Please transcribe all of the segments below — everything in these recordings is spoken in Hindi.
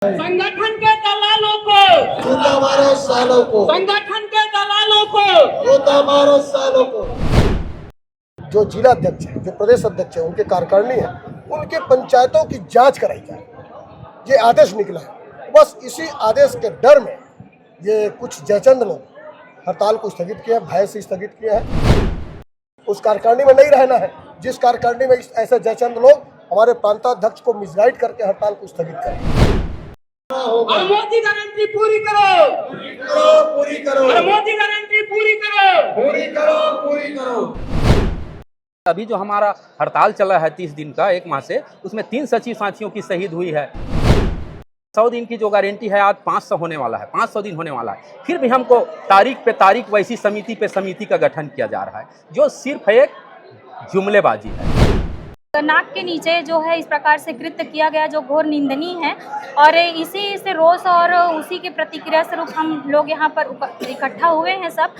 संगठन के दलालों को, जूता मारो सालों को, संगठन के दलालों को, जूता मारो सालों को। जो जिला अध्यक्ष है, जो प्रदेश अध्यक्ष है, उनके कार्यकारिणी है, उनके पंचायतों की जांच कराई जाए, ये आदेश निकला है। बस इसी आदेश के डर में ये कुछ जयचंद लोग हड़ताल को स्थगित किया, भय से स्थगित किया है। उस कार्यकारिणी में नहीं रहना है जिस कार्यकारिणी में ऐसे जयचंद लोग हमारे प्रांताध्यक्ष को मिसगाइड करके हड़ताल को स्थगित करें। और मोदी गारंटी पूरी करो, पूरी करो, और मोदी गारंटी पूरी करो, पूरी करो, पूरी करो। अभी जो हमारा हड़ताल चला है 30 दिन का, 1 माह से, उसमें 3 सचिव साथियों की शहीद हुई है। 100 दिन की जो गारंटी है आज 500 होने वाला है, 500 दिन होने वाला है। फिर भी हमको तारीख पे तारीख वैसी समिति पे समिति का गठन किया जा रहा है जो सिर्फ एक जुमलेबाजी है। नाक के नीचे जो है इस प्रकार से कृत्य किया गया जो घोर निंदनीय है, और इसी से रोष और उसी के प्रतिक्रिया स्वरूप हम लोग यहाँ पर इकट्ठा हुए हैं। सब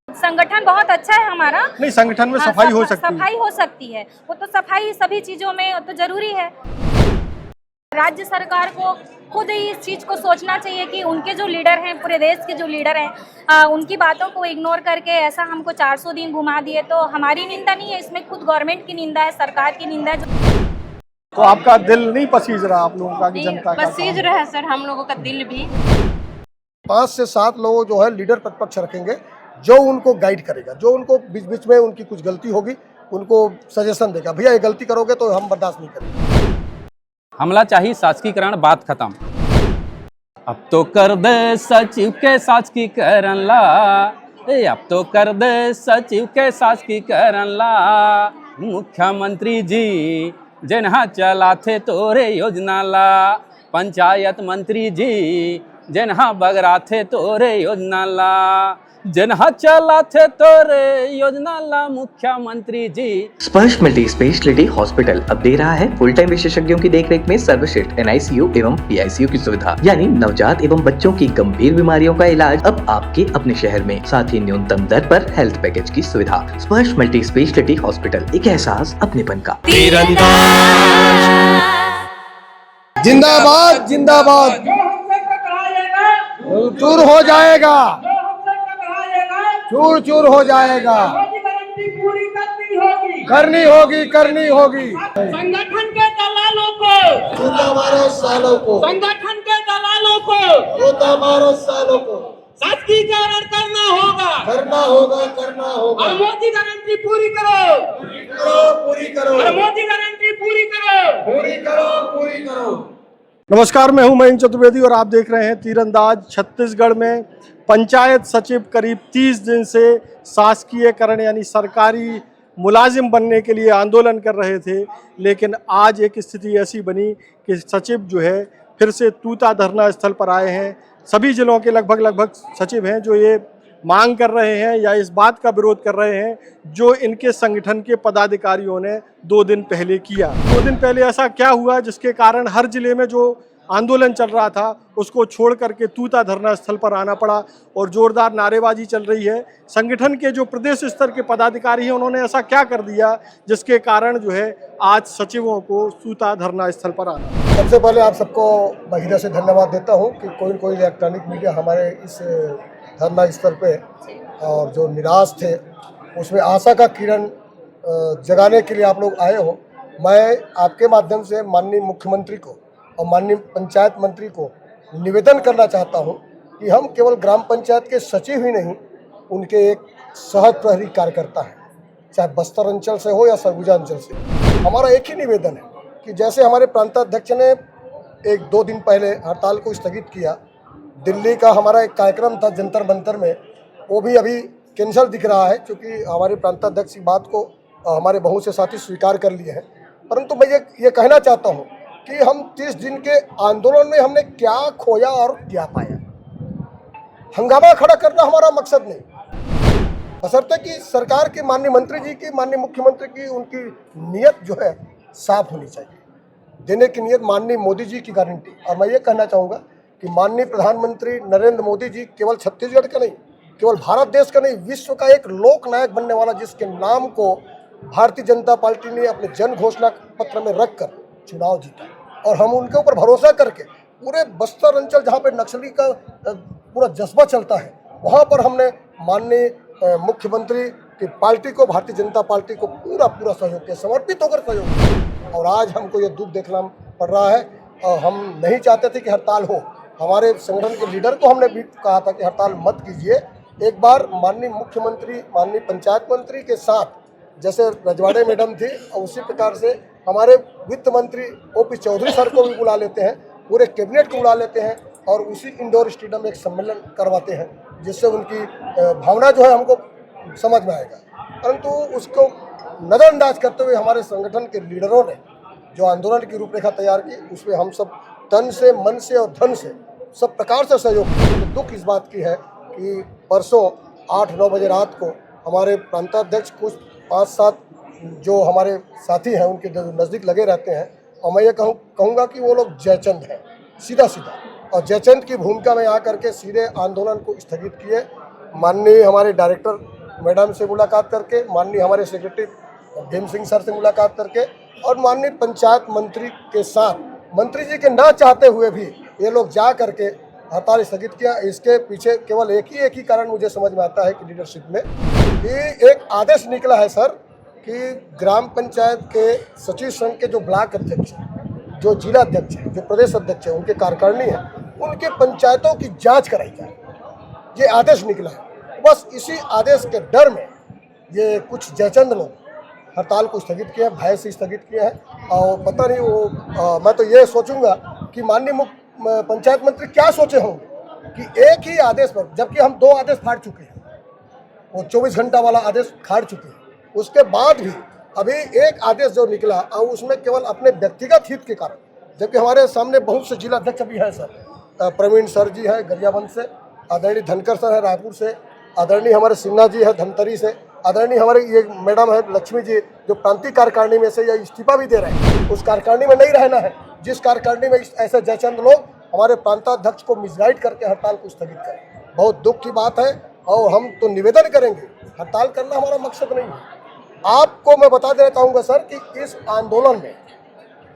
संगठन बहुत अच्छा है हमारा। नहीं, संगठन में सफाई हो सकती है। सफाई हो सकती है, वो तो सफाई सभी चीजों में तो जरूरी है। राज्य सरकार को खुद ही इस चीज को सोचना चाहिए कि उनके जो लीडर हैं, पूरे देश के जो लीडर हैं, उनकी बातों को इग्नोर करके ऐसा हमको 400 दिन घुमा दिए, तो हमारी निंदा नहीं है, इसमें खुद गवर्नमेंट की निंदा है, सरकार की निंदा है। तो आपका दिल नहीं पसीज रहा आप लोगों का कि जनता का? पसीज रहा है सर, हम लोगों का दिल भी। 5 से 7 लोग जो है लीडर प्रतिपक्ष रखेंगे जो उनको गाइड करेगा, जो उनको बीच बीच में उनकी कुछ गलती होगी उनको सजेशन देगा, भैया ये गलती करोगे तो हम बर्दाश्त नहीं करेंगे। हमला चाहिए शासकीकरण, बात खत्म। अब तो कर दे सचिव के शासकीकरण ला, अब तो कर दे सचिव के शासकीकरण ला। मुख्यमंत्री जी जन्हा चला थे तोरे योजना ला, पंचायत मंत्री जी जन्हा बगरा थे तोरे योजना ला, जन्हा चला थे तोरे योजना ला मुख्यमंत्री जी। स्पर्श मल्टी स्पेशलिटी हॉस्पिटल अब दे रहा है फुल टाइम विशेषज्ञों की देखरेख में सर्वश्रेष्ठ NICU एवं PICU की सुविधा, यानी नवजात एवं बच्चों की गंभीर बीमारियों का इलाज अब आपके अपने शहर में, साथ ही न्यूनतम दर पर हेल्थ पैकेज की सुविधा। स्पर्श मल्टी स्पेशलिटी हॉस्पिटल, एक एहसास अपनेपन का। जिंदाबाद जिंदाबाद, जो हमसे टकराएगा, चूर हो जाएगा, जो हमसे टकराएगा, चूर चूर हो जाएगा। मोदी गारंटी पूरी करनी होगी, करनी होगी, करनी होगी। संगठन के दलालों को, जूता मारो सालों को, संगठन के दलालों को जूता मारो सालों को। शासकीकरण करना होगा, करना होगा, करना होगा। और मोदी गारंटी पूरी करो, पूरी करो, और मोदी गारंटी पूरी करो, पूरी करो, पूरी करो। नमस्कार, मैं हूं मयंक चतुर्वेदी और आप देख रहे हैं तीरंदाज। छत्तीसगढ़ में पंचायत सचिव करीब 30 दिन से शासकीयकरण यानी सरकारी मुलाजिम बनने के लिए आंदोलन कर रहे थे, लेकिन आज एक स्थिति ऐसी बनी कि सचिव जो है फिर से तूता धरना स्थल पर आए हैं। सभी जिलों के लगभग सचिव हैं जो ये मांग कर रहे हैं या इस बात का विरोध कर रहे हैं जो इनके संगठन के पदाधिकारियों ने 2 दिन पहले किया। 2 दिन पहले ऐसा क्या हुआ जिसके कारण हर जिले में जो आंदोलन चल रहा था उसको छोड़ करके तूता धरना स्थल पर आना पड़ा और जोरदार नारेबाजी चल रही है। संगठन के जो प्रदेश स्तर के पदाधिकारी हैं उन्होंने ऐसा क्या कर दिया जिसके कारण जो है आज सचिवों को तूता धरना स्थल पर आना। सबसे पहले आप सबको मैं हृदय से धन्यवाद देता हूं कि कोई इलेक्ट्रॉनिक मीडिया हमारे इस धरना स्थल पे और जो निराश थे उसमें आशा का किरण जगाने के लिए आप लोग आए हो। मैं आपके माध्यम से माननीय मुख्यमंत्री को और माननीय पंचायत मंत्री को निवेदन करना चाहता हूं कि हम केवल ग्राम पंचायत के सचिव ही नहीं, उनके एक सहज प्रहरी कार्यकर्ता हैं, चाहे बस्तर अंचल से हो या सरगुजा अंचल से। हमारा एक ही निवेदन है कि जैसे हमारे प्रांताध्यक्ष ने 1-2 दिन पहले हड़ताल को स्थगित किया, दिल्ली का हमारा एक कार्यक्रम था जंतर मंतर में, वो भी अभी कैंसल दिख रहा है क्योंकि हमारे प्रांताध्यक्ष की बात को हमारे बहुत से साथी स्वीकार कर लिए हैं। परंतु मैं ये कहना चाहता हूँ कि हम 30 दिन के आंदोलन में हमने क्या खोया और क्या पाया। हंगामा खड़ा करना हमारा मकसद नहीं, बशर्ते कि सरकार के माननीय मंत्री जी की, माननीय मुख्यमंत्री की उनकी नीयत जो है साफ होनी चाहिए। देने की नीयत माननीय मोदी जी की गारंटी। और मैं ये कहना चाहूँगा कि माननीय प्रधानमंत्री नरेंद्र मोदी जी केवल छत्तीसगढ़ का नहीं, केवल भारत देश का नहीं, विश्व का एक लोक नायक बनने वाला, जिसके नाम को भारतीय जनता पार्टी ने अपने जन घोषणा पत्र में रखकर चुनाव जीता और हम उनके ऊपर भरोसा करके पूरे बस्तर अंचल जहाँ पे नक्सली का पूरा जज्बा चलता है, वहाँ पर हमने माननीय मुख्यमंत्री की पार्टी को, भारतीय जनता पार्टी को पूरा सहयोग किया, समर्पित होकर सहयोग किया। और आज हमको ये दुख देखना पड़ रहा है और हम नहीं चाहते थे कि हड़ताल हो। हमारे संगठन के लीडर को हमने भी कहा था कि हड़ताल मत कीजिए। एक बार माननीय मुख्यमंत्री, माननीय पंचायत मंत्री के साथ जैसे रजवाड़े मैडम थी, और उसी प्रकार से हमारे वित्त मंत्री ओपी चौधरी सर को भी बुला लेते हैं, पूरे कैबिनेट को बुला लेते हैं और उसी इंडोर स्टेडियम में एक सम्मेलन करवाते हैं, जिससे उनकी भावना जो है हमको समझ में आएगा। परंतु उसको नज़रअंदाज करते हुए हमारे संगठन के लीडरों ने जो आंदोलन की रूपरेखा तैयार की, उसमें हम सब तन से, मन से और धन से सब प्रकार से सहयोग किया। तो दुख इस बात की है कि परसों 8-9 बजे रात को हमारे प्रांताध्यक्ष कुछ 5-7 जो हमारे साथी हैं, उनके नज़दीक लगे रहते हैं, और मैं ये कहूँगा कि वो लोग जयचंद हैं, सीधा और जयचंद की भूमिका में आकर के सीधे आंदोलन को स्थगित किए। माननीय हमारे डायरेक्टर मैडम से मुलाकात करके, माननीय हमारे सेक्रेटरी भीम सिंह सर से मुलाकात करके, और माननीय पंचायत मंत्री के साथ, मंत्री जी के ना चाहते हुए भी ये लोग जा करके हड़ताल स्थगित किया। इसके पीछे केवल एक ही कारण मुझे समझ में आता है कि लीडरशिप में कि एक आदेश निकला है सर कि ग्राम पंचायत के सचिव संघ के जो ब्लॉक अध्यक्ष हैं, जो जिला अध्यक्ष हैं, जो प्रदेश अध्यक्ष हैं, उनके कार्यकारिणी हैं, उनके पंचायतों की जांच कराई जाए, ये आदेश निकला है। बस इसी आदेश के डर में ये कुछ जयचंद लोग हड़ताल को स्थगित किया, भय से स्थगित किया है। और पता नहीं वो मैं तो ये सोचूंगा कि माननीय पंचायत मंत्री क्या सोचे होंगे कि एक ही आदेश पर, जबकि हम 2 आदेश फाड़ चुके हैं, वो 24 घंटा वाला आदेश फाड़ चुके हैं, उसके बाद भी अभी एक आदेश जो निकला और उसमें केवल अपने व्यक्तिगत हित के कारण, जबकि हमारे सामने बहुत से जिला अध्यक्ष भी हैं सर, प्रवीण सर जी हैं गरियाबंद से, आदरणीय धनकर सर है रायपुर से, आदरणीय हमारे सिन्हा जी है धमतरी से, आदरणीय हमारे ये मैडम है लक्ष्मी जी जो प्रांतीय कार्यकारिणी में से या इस्तीफा भी दे रहे हैं, उस कार्यकारिणी में नहीं रहना है जिस कार्यकारिणी में ऐसे जयचंद लोग हमारे प्रांताध्यक्ष को मिसगाइड करके हड़ताल को स्थगित करें। बहुत दुख की बात है और हम तो निवेदन करेंगे, हड़ताल करना हमारा मकसद नहीं है। आपको मैं बता देना चाहूँगा सर कि इस आंदोलन में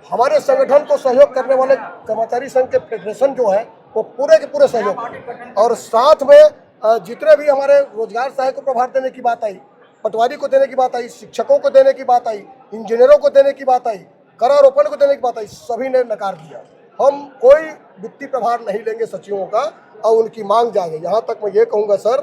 हमारे संगठन को सहयोग करने वाले कर्मचारी संघ के फेडरेशन जो है वो पूरे के पूरे सहयोग, और साथ में जितने भी हमारे रोजगार सहायक को प्रभार देने की बात आई, पटवारी को देने की बात आई, शिक्षकों को देने की बात आई, इंजीनियरों को देने की बात आई, करारोपण को देने की बात आई, सभी ने नकार दिया। हम कोई वित्तीय प्रभार नहीं लेंगे सचिवों का और उनकी मांग जाएगी। यहाँ तक मैं ये कहूँगा सर,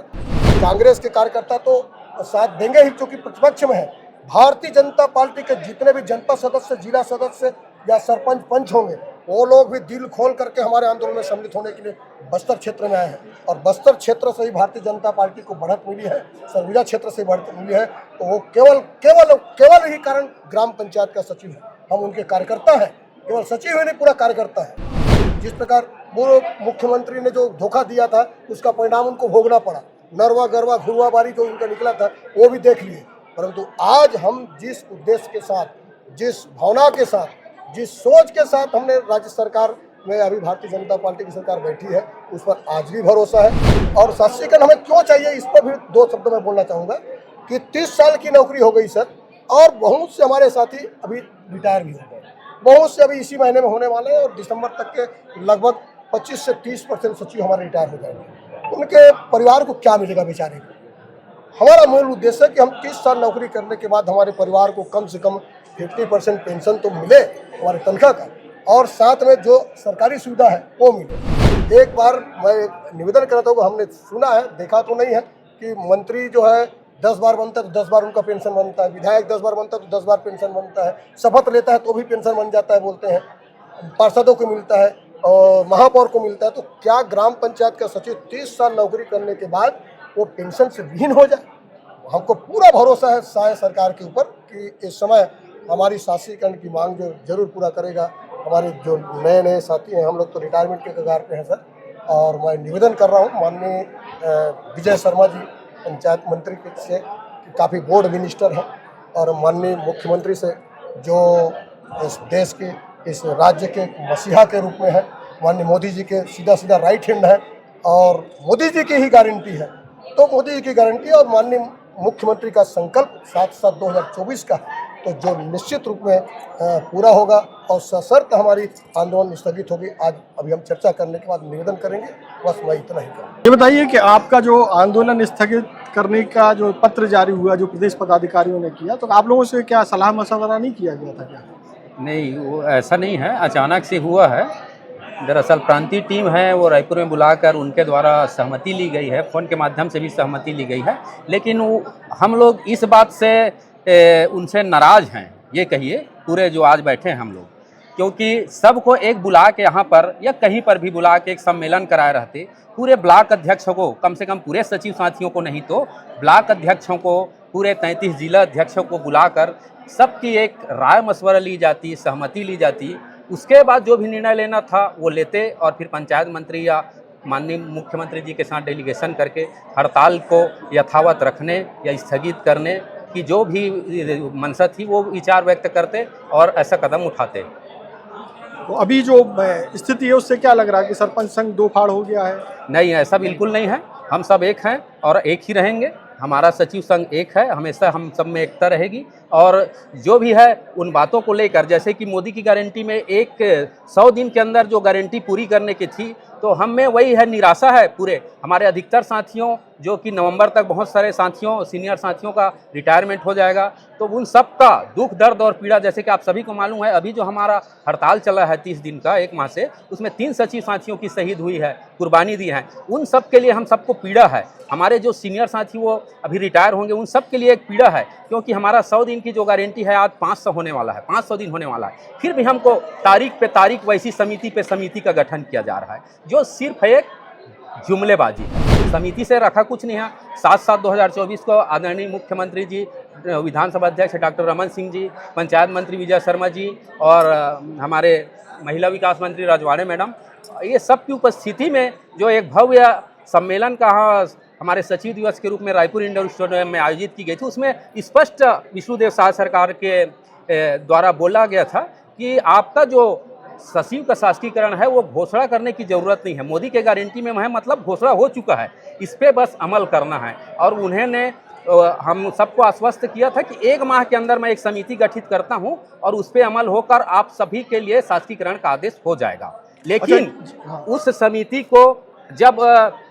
कांग्रेस के कार्यकर्ता तो साथ देंगे ही क्योंकि प्रतिपक्ष में है। भारतीय जनता पार्टी के जितने भी जनपद सदस्य, जिला सदस्य या सरपंच पंच होंगे, वो लोग भी दिल खोल करके हमारे आंदोलन में सम्मिलित होने के लिए बस्तर क्षेत्र में आए हैं, और बस्तर क्षेत्र से ही भारतीय जनता पार्टी को बढ़त मिली है, सरगुजा क्षेत्र से बढ़त मिली है। तो वो केवल ही कारण ग्राम पंचायत का सचिव है, हम उनके कार्यकर्ता हैं, केवल सचिव ही नहीं पूरा कार्यकर्ता है। जिस प्रकार पूर्व मुख्यमंत्री ने जो धोखा दिया था उसका परिणाम उनको भोगना पड़ा, नरवा गरवा घुरवा बारी जो उनका निकला था वो भी देख लिए। परंतु आज हम जिस उद्देश्य के साथ, जिस भावना के साथ, जिस सोच के साथ हमने राज्य सरकार में अभी भारतीय जनता पार्टी की सरकार बैठी है, उस पर आज भी भरोसा है। और शास्त्रीकरण हमें क्यों चाहिए, इस पर भी 2 शब्द में बोलना चाहूँगा कि 30 साल की नौकरी हो गई सर, और बहुत से हमारे साथी अभी रिटायर भी हो गए, बहुत से अभी इसी महीने में होने वाले हैं, और दिसंबर तक के लगभग 25 से 30% सचिव हमारे रिटायर हो जाएंगे। उनके परिवार को क्या मिलेगा बेचारे को? हमारा मूल उद्देश्य है कि हम 30 साल नौकरी करने के बाद हमारे परिवार को कम से कम 50% पेंशन तो मिले हमारे तनख्वाह का, और साथ में जो सरकारी सुविधा है वो मिले। एक बार मैं निवेदन करता हूँ, हमने सुना है, देखा तो नहीं है, कि मंत्री जो है 10 बार बनता है तो 10 बार उनका पेंशन बनता है, विधायक 10 बार बनता है तो 10 बार पेंशन बनता है, शपथ लेता है तो भी पेंशन बन जाता है बोलते हैं, पार्षदों को मिलता है और महापौर को मिलता है। तो क्या ग्राम पंचायत का सचिव 30 साल नौकरी करने के बाद वो पेंशन से विहीन हो जाए? हमको पूरा भरोसा है साय सरकार के ऊपर कि इस समय हमारी शास्त्रीकरण की मांग जो जरूर पूरा करेगा। हमारे जो नए साथी हैं, हम लोग तो रिटायरमेंट के कगार पे हैं सर, और मैं निवेदन कर रहा हूँ माननीय विजय शर्मा जी पंचायत मंत्री से, काफ़ी बोर्ड मिनिस्टर हैं, और माननीय मुख्यमंत्री से जो इस देश के, इस राज्य के मसीहा के रूप में है, माननीय मोदी जी के सीधा राइट हैंड है, और मोदी जी की ही गारंटी है। तो मोदी जी की गारंटी और माननीय मुख्यमंत्री का संकल्प 7/7/2024 का तो जो निश्चित रूप में पूरा होगा और सशर्त हमारी आंदोलन स्थगित होगी। आज अभी हम चर्चा करने के बाद निवेदन करेंगे, बस मैं इतना ही करूँगा। ये बताइए कि आपका जो आंदोलन स्थगित करने का जो पत्र जारी हुआ, जो प्रदेश पदाधिकारियों ने किया, तो आप लोगों से क्या सलाह मशवरा नहीं किया गया था क्या? नहीं, वो ऐसा नहीं है, अचानक से हुआ है। दरअसल प्रांतीय टीम है वो रायपुर में बुलाकर उनके द्वारा सहमति ली गई है, फ़ोन के माध्यम से भी सहमति ली गई है। लेकिन हम लोग इस बात से उनसे नाराज़ हैं, ये कहिए पूरे जो आज बैठे हैं हम लोग, क्योंकि सबको एक बुला के यहाँ पर या कहीं पर भी बुला के एक सम्मेलन कराए रहते, पूरे ब्लॉक अध्यक्षों को, कम से कम पूरे सचिव साथियों को नहीं तो ब्लॉक अध्यक्षों को, पूरे 33 जिला अध्यक्षों को बुलाकर सबकी एक राय मशवरा ली जाती, सहमति ली जाती, उसके बाद जो भी निर्णय लेना था वो लेते और फिर पंचायत मंत्री या माननीय मुख्यमंत्री जी के साथ डेलीगेशन करके हड़ताल को यथावत रखने या स्थगित करने की जो भी मंशा थी वो विचार व्यक्त करते और ऐसा कदम उठाते। तो अभी जो स्थिति है उससे क्या लग रहा है कि सरपंच संघ दो फाड़ हो गया है? नहीं, ऐसा बिल्कुल नहीं है। हम सब एक हैं और एक ही रहेंगे। हमारा सचिव संघ एक है, हमेशा हम सब में एकता रहेगी। और जो भी है उन बातों को लेकर, जैसे कि मोदी की गारंटी में 100 दिन के अंदर जो गारंटी पूरी करने की थी, तो हम में वही है, निराशा है पूरे हमारे अधिकतर साथियों, जो कि नवंबर तक बहुत सारे साथियों, सीनियर साथियों का रिटायरमेंट हो जाएगा। तो उन सब का दुख, दर्द और पीड़ा, जैसे कि आप सभी को मालूम है, अभी जो हमारा हड़ताल चला है 30 दिन का, 1 माह से, उसमें 3 सचिव साथियों की शहीद हुई है, कुर्बानी दी है। उन सब के लिए हम सबको पीड़ा है। हमारे जो सीनियर साथी वो अभी रिटायर होंगे, उन सब के लिए एक पीड़ा है, क्योंकि हमारा 100 दिन की जो गारंटी है आज 500 होने वाला है, 500 दिन होने वाला है। फिर भी हमको तारीख पे तारीख वैसी समिति पे समिति का गठन किया जा रहा है, जो सिर्फ एक जुमलेबाजी है। समिति से रखा कुछ नहीं है। 7/7/2024 को आदरणीय मुख्यमंत्री जी, विधानसभा अध्यक्ष डॉक्टर रमन सिंह जी, पंचायत मंत्री विजय शर्मा जी और हमारे महिला विकास मंत्री राजवाड़े मैडम, ये सब की उपस्थिति में जो एक भव्य सम्मेलन का हमारे सचिव दिवस के रूप में रायपुर इंडोर स्टेडियम में आयोजित की गई थी, उसमें स्पष्ट विष्णुदेव साय सरकार के द्वारा बोला गया था कि आपका जो सचिव का शासकीकरण है वो घोषणा करने की ज़रूरत नहीं है। मोदी के गारंटी में है, मतलब घोषणा हो चुका है, इस पर बस अमल करना है। और उन्होंने हम सबको आश्वस्त किया था कि 1 माह के अंदर मैं एक समिति गठित करता हूं और उस पर अमल होकर आप सभी के लिए शासकीकरण का आदेश हो जाएगा। लेकिन उस समिति को जब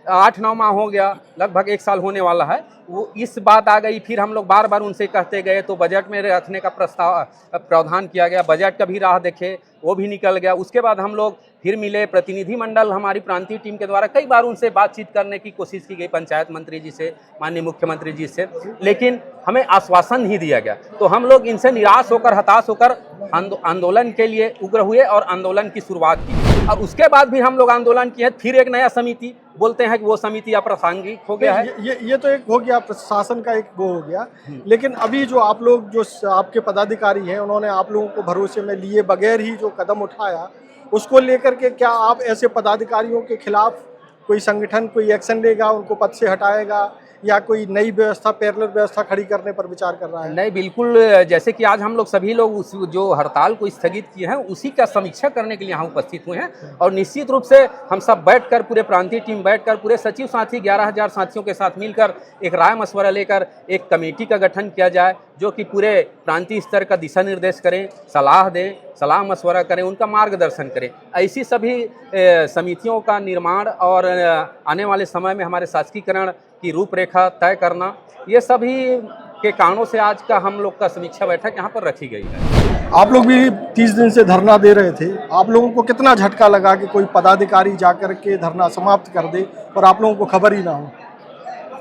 8-9 माह हो गया, लगभग 1 साल होने वाला है, वो इस बात आ गई, फिर हम लोग बार बार उनसे कहते गए, तो बजट में रखने का प्रावधान किया गया। बजट का भी राह देखे, वो भी निकल गया। उसके बाद हम लोग फिर मिले, प्रतिनिधिमंडल हमारी प्रांतीय टीम के द्वारा कई बार उनसे बातचीत करने की कोशिश की गई, पंचायत मंत्री जी से, माननीय मुख्यमंत्री जी से, लेकिन हमें आश्वासन नहीं दिया गया। तो हम लोग इनसे निराश होकर, हताश होकर आंदोलन के लिए उग्र हुए और आंदोलन की शुरुआत की। और उसके बाद भी हम लोग आंदोलन किए, फिर एक नया समिति बोलते हैं कि वो समिति अप्रासंगिक हो गया है। ये तो एक हो गया, प्रशासन का एक वो हो गया। लेकिन अभी जो आप लोग, जो आपके पदाधिकारी हैं, उन्होंने आप लोगों को भरोसे में लिए बगैर ही जो कदम उठाया, उसको लेकर के क्या आप ऐसे पदाधिकारियों के खिलाफ कोई संगठन कोई एक्शन लेगा, उनको पद से हटाएगा, या कोई नई व्यवस्था, पैरेलल व्यवस्था खड़ी करने पर विचार कर रहा है? नहीं, बिल्कुल। जैसे कि आज हम लोग सभी लोग उस जो हड़ताल को स्थगित किए हैं, उसी का समीक्षा करने के लिए यहाँ उपस्थित हुए हैं। और निश्चित रूप से हम सब बैठकर, पूरे प्रांतीय टीम बैठकर, पूरे सचिव साथी 11,000 साथियों के साथ मिलकर एक राय मशवरा लेकर एक कमेटी का गठन किया जाए, जो कि पूरे प्रांतीय स्तर का दिशा निर्देश करें, सलाह दें, सलाह मशवरा करें, उनका मार्गदर्शन करें। ऐसी सभी समितियों का निर्माण और आने वाले समय में हमारे शासकीकरण की रूपरेखा तय करना, ये सभी के कारणों से आज का हम लोग का समीक्षा बैठक यहाँ पर रखी गई है। आप लोग भी 30 दिन से धरना दे रहे थे, आप लोगों को कितना झटका लगा कि कोई पदाधिकारी जाकर के धरना समाप्त कर दे और आप लोगों को खबर ही ना हो?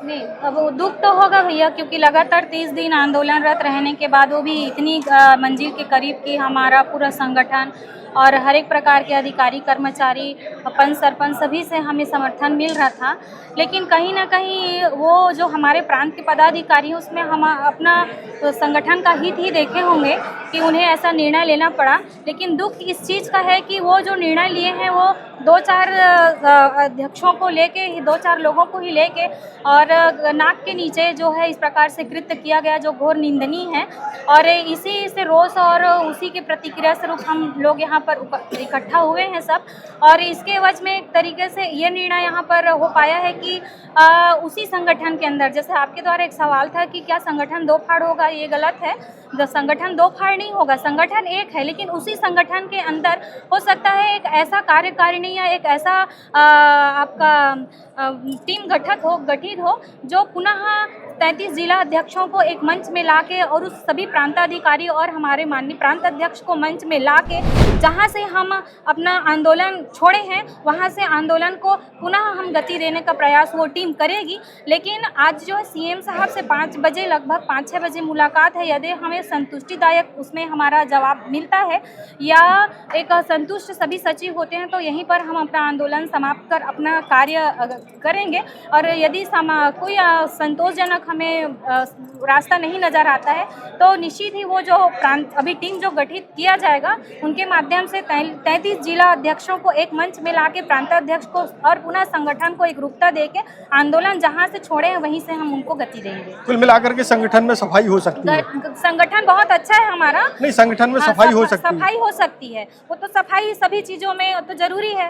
नहीं, अब वो दुख तो होगा भैया, क्योंकि लगातार 30 दिन आंदोलनरत रहने के बाद, वो भी इतनी मंजिल के करीब कि हमारा पूरा संगठन और हर एक प्रकार के अधिकारी, कर्मचारी, पंच, सरपंच सभी से हमें समर्थन मिल रहा था। लेकिन कहीं ना कहीं वो जो हमारे प्रांत के पदाधिकारी हैं, उसमें हम अपना संगठन का हित ही देखे होंगे कि उन्हें ऐसा निर्णय लेना पड़ा। लेकिन दुख इस चीज़ का है कि वो जो निर्णय लिए हैं वो 2-4 अध्यक्षों को लेके, 2-4 लोगों को ही लेके, और नाक के नीचे जो है इस प्रकार से कृत्य किया गया, जो घोर निंदनीय है। और इसी से रोष और उसी के प्रतिक्रिया स्वरूप हम लोग यहाँ पर इकट्ठा हुए हैं सब। और इसके एवज में एक तरीके से ये निर्णय यहाँ पर हो पाया है कि उसी संगठन के अंदर, जैसे आपके द्वारा एक सवाल था कि क्या संगठन दो फाड़ होगा, ये गलत है। संगठन दो फाड़ नहीं होगा, संगठन एक है, लेकिन उसी संगठन के अंदर हो सकता है एक ऐसा कार्यकारिणी या एक ऐसा आपका टीम गठित हो जो पुनः 33 जिला अध्यक्षों को एक मंच में लाके और उस सभी प्रांताधिकारी और हमारे माननीय प्रांत अध्यक्ष को मंच में लाके जहां से हम अपना आंदोलन छोड़े हैं वहां से आंदोलन को पुनः हम गति देने का प्रयास वो टीम करेगी। लेकिन आज जो है सीएम साहब से 5 बजे लगभग 5-6 बजे मुलाकात है। यदि हमें संतुष्टिदायक उसमें हमारा जवाब मिलता है या एक संतुष्ट सभी सचिव होते हैं तो यहीं पर हम अपना आंदोलन समाप्त कर अपना कार्य करेंगे। और यदि कोई संतोषजनक हमें रास्ता नहीं नज़र आता है तो निश्चित ही वो जो प्रांत अभी टीम जो गठित किया जाएगा उनके माध्यम से 33 जिला अध्यक्षों को एक मंच में लाके प्रांताध्यक्ष को और पुनः संगठन को एक रूपता देके आंदोलन जहां से छोड़े हैं वहीं से हम उनको गति देंगे। कुल मिलाकर के संगठन में सफाई हो सकती है। संगठन बहुत अच्छा है हमारा। नहीं, संगठन में सफाई हो सकती है। सफाई हो सकती है, वो तो सफाई सभी चीजों में तो जरूरी है,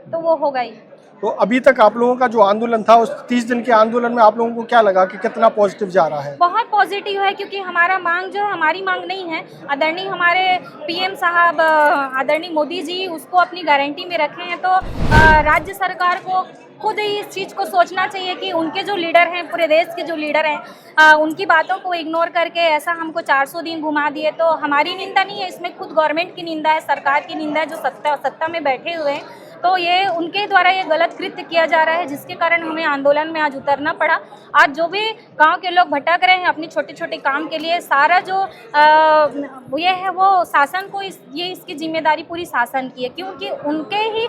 तो वो होगा ही। तो अभी तक आप लोगों का जो आंदोलन था उस 30 दिन के आंदोलन में आप लोगों को क्या लगा कि कितना पॉजिटिव जा रहा है? बहुत पॉजिटिव है, क्योंकि हमारा मांग जो है हमारी मांग नहीं है। आदरणीय हमारे पीएम साहब आदरणीय मोदी जी उसको अपनी गारंटी में रखे हैं, तो राज्य सरकार को खुद ही इस चीज़ को सोचना चाहिए कि उनके जो लीडर हैं, पूरे देश के जो लीडर हैं, उनकी बातों को इग्नोर करके ऐसा हमको 400 दिन घुमा दिए। तो हमारी निंदा नहीं है इसमें, खुद गवर्नमेंट की निंदा है, सरकार की निंदा है जो सत्ता में बैठे हुए हैं। तो ये उनके द्वारा ये गलत कृत्य किया जा रहा है जिसके कारण हमें आंदोलन में आज उतरना पड़ा। आज जो भी गांव के लोग भटक रहे हैं अपनी छोटे छोटे काम के लिए, सारा जो ये है वो शासन को इसकी जिम्मेदारी पूरी शासन की है, क्योंकि उनके ही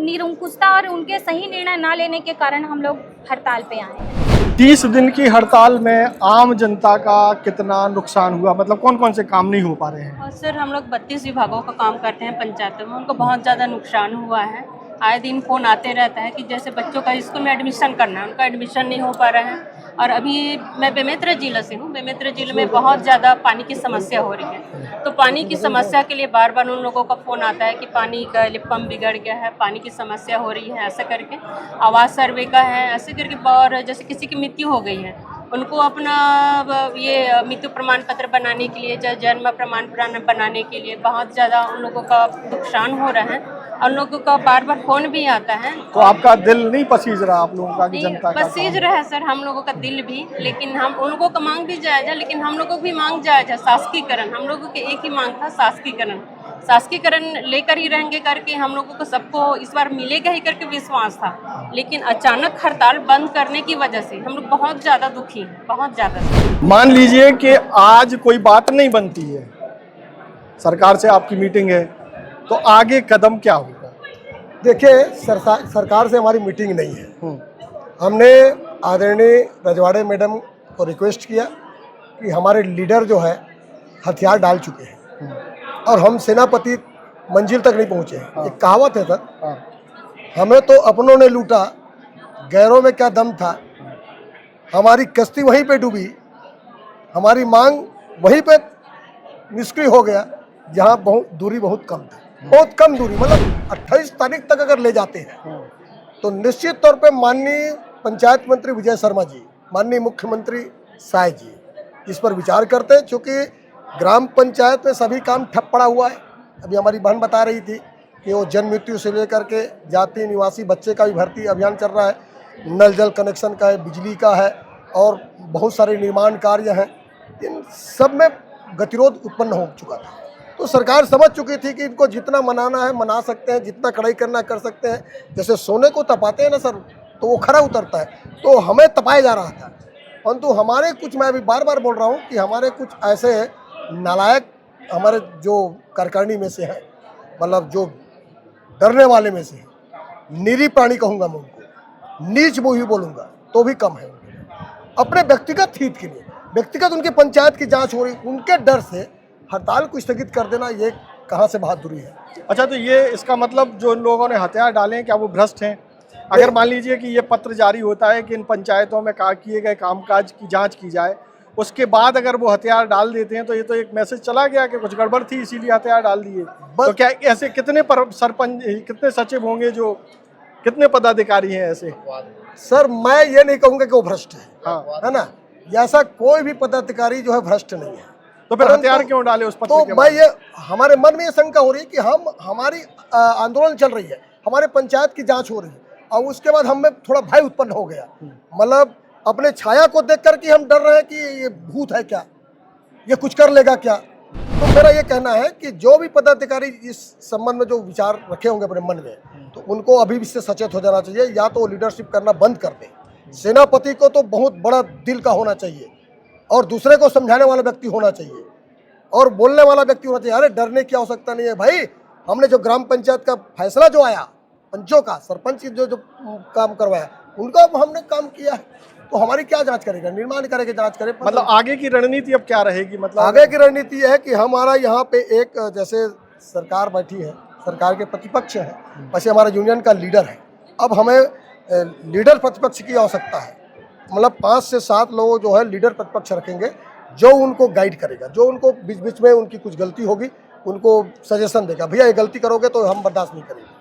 निरंकुशता और उनके सही निर्णय ना लेने के कारण हम लोग हड़ताल पे आए हैं। 30 दिन की हड़ताल में आम जनता का कितना नुकसान हुआ, मतलब कौन कौन से काम नहीं हो पा रहे हैं? और सर हम लोग 32 विभागों का काम करते हैं पंचायतों में, उनको बहुत ज़्यादा नुकसान हुआ है। आए दिन फ़ोन आते रहता है कि जैसे बच्चों का स्कूल में एडमिशन करना है, उनका एडमिशन नहीं हो पा रहा है। और अभी मैं बेमेतरा जिला से हूँ, बेमेतरा जिले में बहुत ज़्यादा पानी की समस्या हो रही है। तो पानी की समस्या के लिए बार बार उन लोगों का फ़ोन आता है कि पानी का पंप बिगड़ गया है, पानी की समस्या हो रही है, ऐसा करके आवास सर्वे का है, ऐसे करके। और जैसे किसी की मृत्यु हो गई है, उनको अपना ये मृत्यु प्रमाण पत्र बनाने के लिए, जन्म प्रमाण पत्र बनाने के लिए बहुत ज़्यादा उन लोगों का नुकसान हो रहा है। और लोगों का बार बार फ़ोन भी आता है। तो आपका दिल नहीं पसीज रहा आप लोगों का कि जनता का? पसीज रहा है सर हम लोगों का दिल भी, लेकिन हम उन लोगों का मांग भी जायज़ है, लेकिन हम लोगों की भी मांग जायज़ है शासकीकरण। हम लोगों के एक ही मांग था शासकीकरण, शासकीकरण लेकर ही रहेंगे करके हम लोगों को सबको इस बार मिलेगा ही करके विश्वास था। लेकिन अचानक हड़ताल बंद करने की वजह से हम लोग बहुत ज़्यादा दुखी हैं, बहुत ज़्यादा। मान लीजिए कि आज कोई बात नहीं बनती है, सरकार से आपकी मीटिंग है, तो आगे कदम क्या होगा? देखिए, सरकार से हमारी मीटिंग नहीं है। हमने आदरणीय रजवाड़े मैडम को रिक्वेस्ट किया कि हमारे लीडर जो है हथियार डाल चुके हैं और हम सेनापति मंजिल तक नहीं पहुंचे हैं। एक कहावत है सर, हमें तो अपनों ने लूटा, गैरों में क्या दम था, हमारी कश्ती वहीं पे डूबी, हमारी मांग वहीं पे निष्क्रिय हो गया जहां दूरी बहुत कम थी, बहुत कम दूरी, मतलब 28 तारीख तक अगर ले जाते हैं तो निश्चित तौर पे माननीय पंचायत मंत्री विजय शर्मा जी, माननीय मुख्यमंत्री साय जी इस पर विचार करते हैं, क्योंकि ग्राम पंचायत में सभी काम ठप पड़ा हुआ है। अभी हमारी बहन बता रही थी कि वो जन्म मृत्यु से लेकर के जाति निवासी बच्चे का भी भर्ती अभियान चल रहा है, नल जल कनेक्शन का है, बिजली का है और बहुत सारे निर्माण कार्य हैं। इन सब में गतिरोध उत्पन्न हो चुका था। तो सरकार समझ चुकी थी कि इनको जितना मनाना है मना सकते हैं, जितना कड़ाई करना कर सकते हैं। जैसे सोने को तपाते हैं ना सर, तो वो खरा उतरता है, तो हमें तपाया जा रहा था। परंतु हमारे कुछ, मैं अभी बार बार बोल रहा हूँ कि हमारे कुछ ऐसे नालायक हमारे जो कार्यकारिणी में से हैं, मतलब जो डरने वाले में से हैं, निरी प्राणी कहूँगा मैं उनको, नीच वो ही बोलूँगा तो भी कम है। अपने व्यक्तिगत हित के लिए, व्यक्तिगत उनके पंचायत की जाँच हो रही, उनके डर से हड़ताल को स्थगित कर देना, ये कहाँ से बहादुरी है? अच्छा, तो ये इसका मतलब जो लोगों ने हथियार डाले हैं क्या वो भ्रष्ट हैं? अगर मान लीजिए कि ये पत्र जारी होता है कि इन पंचायतों में किए गए कामकाज की जांच की जाए, उसके बाद अगर वो हथियार डाल देते हैं तो ये तो एक मैसेज चला गया कि कुछ गड़बड़ थी इसीलिए हथियार डाल दिए। तो क्या ऐसे कितने सरपंच, कितने सचिव होंगे, जो कितने पदाधिकारी हैं ऐसे? सर मैं ये नहीं कहूँगा कि वो भ्रष्ट है, हाँ, है ना, ऐसा कोई भी पदाधिकारी जो है भ्रष्ट नहीं है। तो फिर हथियार क्यों डाले उस पत्र तो के मैं बाद? ये हमारे मन में ये शंका हो रही है कि हमारी आंदोलन चल रही है, हमारे पंचायत की जांच हो रही है, और उसके बाद हमें थोड़ा भय उत्पन्न हो गया, मतलब अपने छाया को देखकर कि हम डर रहे हैं कि ये भूत है क्या, ये कुछ कर लेगा क्या। तो मेरा ये कहना है कि जो भी पदाधिकारी इस संबंध में जो विचार रखे होंगे अपने मन में, तो उनको अभी इससे सचेत हो जाना चाहिए, या तो लीडरशिप करना बंद कर दें। सेनापति को तो बहुत बड़ा दिल का होना चाहिए और दूसरे को समझाने वाला व्यक्ति होना चाहिए और बोलने वाला व्यक्ति होना चाहिए। अरे डरने की आवश्यकता नहीं है भाई, हमने जो ग्राम पंचायत का फैसला जो आया, पंचों का, सरपंच की जो काम करवाया, उनका हमने काम किया है, तो हमारी क्या जांच करेगा, निर्माण करेगा, जांच करे। मतलब आगे की रणनीति अब क्या रहेगी? मतलब आगे की रणनीति यह है कि हमारा यहाँ पे एक, जैसे सरकार बैठी है, सरकार के प्रतिपक्ष है, वैसे हमारा यूनियन का लीडर है। अब हमें लीडर प्रतिपक्ष की आवश्यकता है, मतलब 5 से 7 लोग जो है लीडर प्रतिपक्ष रखेंगे, जो उनको गाइड करेगा, जो उनको बीच बीच में उनकी कुछ गलती होगी उनको सजेशन देगा, भैया ये गलती करोगे तो हम बर्दाश्त नहीं करेंगे।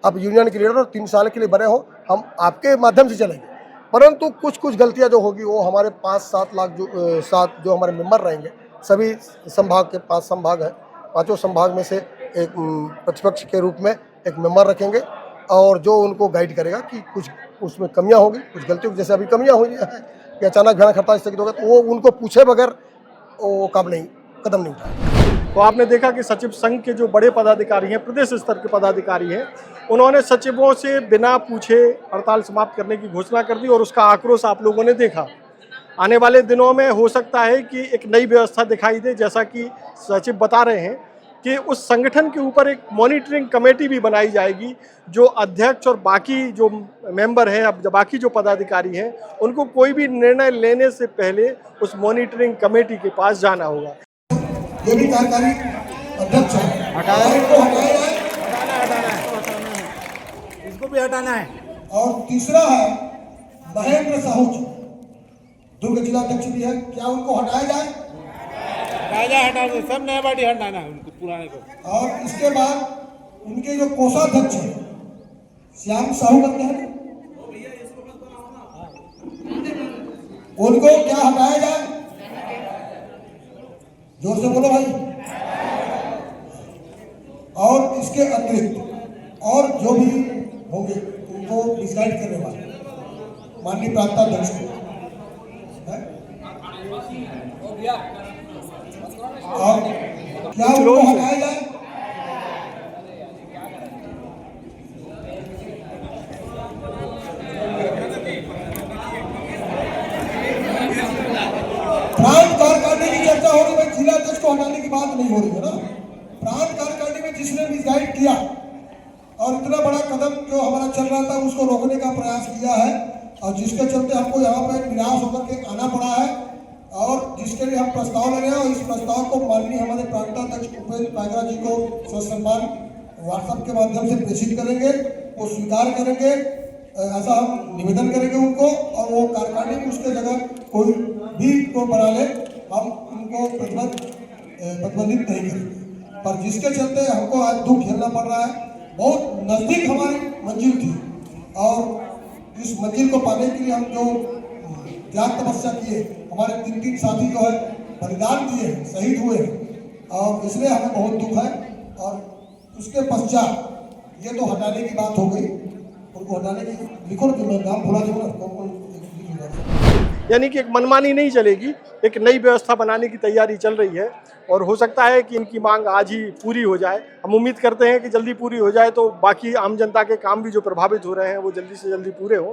अब यूनियन के लीडर 3 साल के लिए बने हो, हम आपके माध्यम से चलेंगे, परंतु कुछ कुछ गलतियां जो होगी वो हमारे 5-7 लाख जो हमारे मेंबर रहेंगे, सभी संभाग के 5 संभाग हैं, 5 संभाग में से एक प्रतिपक्ष के रूप में एक मेंबर रखेंगे, और जो उनको गाइड करेगा कि कुछ उसमें कमियां होगी, कुछ गलतियों जैसे अभी कमियां हुई हैं कि अचानक भयानक हड़ताल स्थगित होगा, तो वो उनको पूछे बगैर वो कदम नहीं उठाए। तो आपने देखा कि सचिव संघ के जो बड़े पदाधिकारी हैं, प्रदेश स्तर के पदाधिकारी हैं, उन्होंने सचिवों से बिना पूछे हड़ताल समाप्त करने की घोषणा कर दी और उसका आक्रोश आप लोगों ने देखा। आने वाले दिनों में हो सकता है कि एक नई व्यवस्था दिखाई दे, जैसा कि सचिव बता रहे हैं कि उस संगठन के ऊपर एक मॉनिटरिंग कमेटी भी बनाई जाएगी, जो अध्यक्ष और बाकी जो मेंबर हैं, अब बाकी जो पदाधिकारी हैं, उनको कोई भी निर्णय लेने से पहले उस मॉनिटरिंग कमेटी के पास जाना होगा। ये भी कार्यकारी अध्यक्ष है, इनको हटाना है, इसको भी हटाना है। और तीसरा है महेंद्र साहू, दुर्ग जिला अध्यक्ष भी है, क्या उनको हटाया जाए? हटा दो, सब नया पार्टी हटाना है उनको, पुराने को। और इसके बाद उनके जो कोषाध्यक्ष है श्याम साहू करते हैं, उनको क्या हटाया जाए? जोर से बोलो भाई। और इसके अतिरिक्त और जो भी होंगे उनको डिसाइड करने वाले माननीय प्रांताध्यक्ष को, और क्या उनको हटाया जाए? प्रांत कार्यकारिणी की चर्चा हो रही है, जिला अध्यक्ष को हटाने की बात नहीं हो रही है ना। प्रांत कार्यकारिणी में जिसने मिसगाइड किया और इतना बड़ा कदम जो हमारा चल रहा था उसको रोकने का प्रयास किया है, और जिसके चलते हमको यहाँ पर निराश होकर के आना पड़ा है, और जिसके लिए हम प्रस्ताव ले रहे हैं, और इस प्रस्ताव को माननीय हमारे प्रांताध्यक्ष उपेंद्र पागरा जी को ससम्मान व्हाट्सएप के माध्यम से प्रेषित करेंगे, वो स्वीकार करेंगे, ऐसा हम निवेदन करेंगे उनको, और वो कार्यकारिणी में उसके जगह कोई भी को बना ले, हम उनको प्रतिबंधित नहीं करेंगे। पर जिसके चलते हमको आज दुख झेलना पड़ रहा है, बहुत नज़दीक हमारी मंजिल थी, और इस मंजिल को पाने के लिए हम जो त्याग तपस्या किए, हमारे 3 साथी जो है बलिदान दिए, शहीद हुए, और इसलिए हमें बहुत दुख है। और उसके पश्चात ये तो हटाने की बात हो गई, उनको हटाने की लिखो ना, नाम भुला दो ना, यानी कि एक मनमानी नहीं चलेगी, एक नई व्यवस्था बनाने की तैयारी चल रही है, और हो सकता है कि इनकी मांग आज ही पूरी हो जाए। हम उम्मीद करते हैं कि जल्दी पूरी हो जाए, तो बाकी आम जनता के काम भी जो प्रभावित हो रहे हैं वो जल्दी से जल्दी पूरे हों।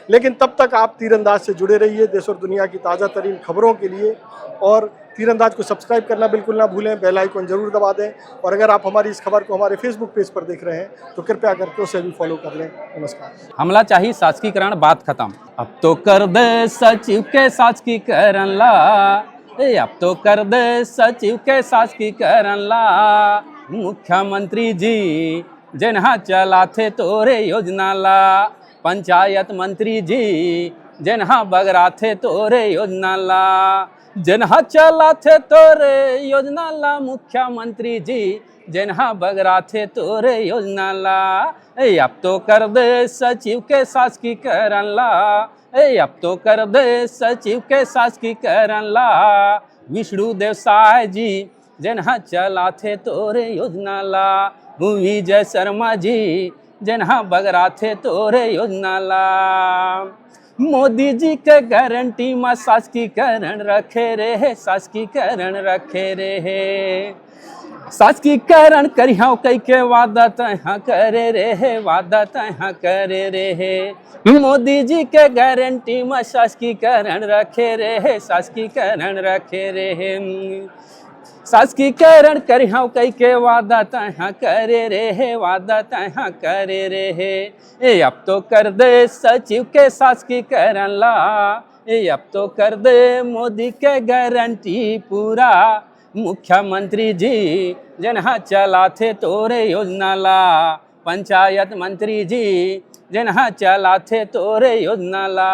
लेकिन तब तक आप तीरंदाज से जुड़े रहिए देश और दुनिया की ताज़ा तरीन खबरों के लिए, और तीरंदाज को सब्सक्राइब करना बिल्कुल ना भूलें, बेल आइकन जरूर दबा दें, और अगर आप हमारी इस खबर को हमारे फेसबुक पेज पर देख रहे हैं तो कृपया करके उसे भी फॉलो कर लें। नमस्कार। हमला चाहिए शासकीकरण, बात खत्म। अब तो कर दे सचिव के शासकीकरण ला, अब तो कर दे सचिव के शासकीकरण ला, मुख्यमंत्री जी जिन्हा चला थे तोरे योजना ला, पंचायत मंत्री जी जिन्हा बगरा थे तोरे योजना ला, जिन्हा चला थे तोरे योजना ला मुख्यमंत्री जी, जिन्हा बगरा थे तोरे योजना ला। अब तो कर दे सचिव के शासकीकरण ला, अब तो कर दे सचिव के शासकीकरण ला। विष्णु देव साय जी जिन्हा चला थे तोरे योजना ला, विजय शर्मा जी जिन्हा बगरा थे तोरे योजना ला। मोदी जी के गारंटी में शासकीकरण रखे रहे, शासकीकरण रखे रहे। शासकीकरण करिया कई के वादा तहाँ करे रहे, वादा तहाँ करे रहे। मोदी जी के गारंटी में शासकीकरण रखे रहे, शासकीकरण रखे रहे। शासकीकरण करिया कई के वादा तहाँ करे रहे, वादा तहाँ करे रहे। अब तो कर दे सचिव के शासकीकरण ला, अब तो कर दे मोदी के गारंटी पूरा। मुख्यमंत्री जी जिन्हा चला थे तोरे योजना ला, पंचायत मंत्री जी जिन्हा चला थे तोरे योजना ला।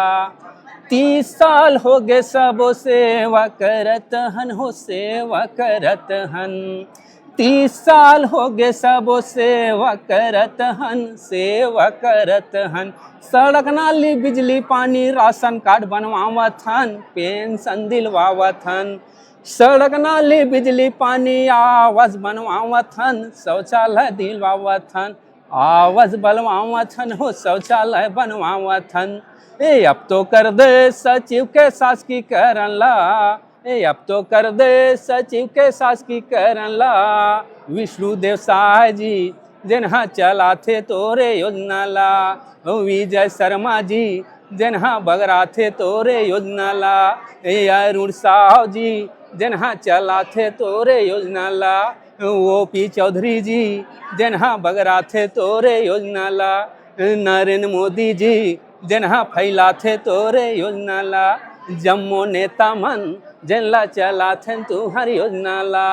30 साल हो गए सबो सेवा करत हन हो, सेवा करत हन। 30 साल हो गए सबो सेवा करत हन, सेवा करत हन। सड़क नाली बिजली पानी राशन कार्ड बनवावत हन, पेंशन दिलवावत हन। सड़क नाली बिजली पानी आवास बनवावत हन, शौचालय दिलवावत हन, आवास बनवावत हन हो, शौचालय बनवावत हन। अब तो कर दे सचिव के शासकीकरण ला, अब तो कर दे सचिव के शासकीकरण ला। विष्णु देव साय जी जिन्हा चला थे तोरे योजना ला, विजय शर्मा जी जिन्हा बगरा थे तोरे योजना ला। अरुण साव जी जिन्हा चला थे तोरे योजना ला। OP चौधरी जी जिन्हा बगरा थे तोरे योजना ला। नरेंद्र मोदी जी जिन्हा फैला थे तोरे योजना ला। जम्मू नेता मन जिनला चला थे तू हर योजना ला।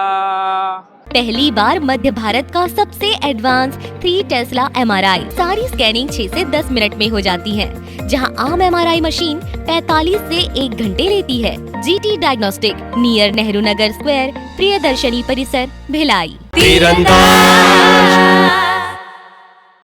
पहली बार मध्य भारत का सबसे एडवांस 3 टेस्ला MRI, सारी स्कैनिंग 6 से 10 मिनट में हो जाती है, जहां आम MRI मशीन 45 से 1 घंटे लेती है। GT diagnostic, near Nehru Nagar square, Priyadarshini परिसर, भिलाई। तीरंदाज।